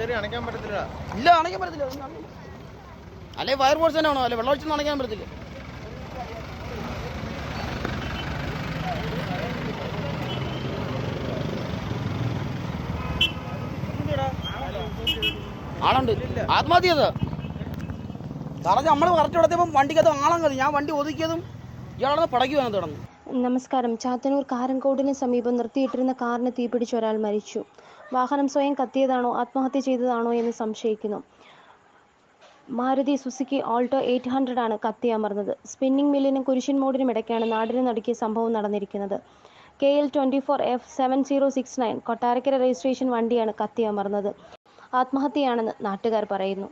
ഇല്ല, അണയ്ക്കാൻ പറ്റത്തില്ല. അല്ലെ ഫയർ ഫോഴ്സ് തന്നെ ആണോ? അല്ലെ വെള്ളം ഒഴിച്ചൊന്നും അണയ്ക്കാൻ പറ്റത്തില്ല. ആളുണ്ട്, ആത്മഹത്യ ചെയ്തതാ. കാരണം നമ്മൾ കറക്റ്റ് കൊടുത്തപ്പം വണ്ടിക്കകത്ത് ആളം കയറി. ഞാൻ വണ്ടി ഒതുക്കിയതും ഇയാളെ പടക്കി വന്നു തുടങ്ങി. നമസ്കാരം. ചാത്തന്നൂർ കാരൻകോടിന് സമീപം നിർത്തിയിട്ടിരുന്ന കാറിന് തീപിടിച്ച് ഒരാൾ മരിച്ചു. വാഹനം സ്വയം കത്തിയതാണോ ആത്മഹത്യ ചെയ്തതാണോ എന്ന് സംശയിക്കുന്നു. മാരുതി സുസുക്കി ഓൾട്ടോ 800 ആണ് കത്തിയമർന്നത്. സ്പിന്നിംഗ് മില്ലിനും കുരിശിൻമൂടിനും ഇടയ്ക്കാണ് നാടിന് നടുക്കിയ സംഭവം നടന്നിരിക്കുന്നത്. KL 24F7069 കൊട്ടാരക്കര രജിസ്ട്രേഷൻ വണ്ടിയാണ് കത്തിയമർന്നത്. ആത്മഹത്യയാണെന്ന് നാട്ടുകാർ പറയുന്നു.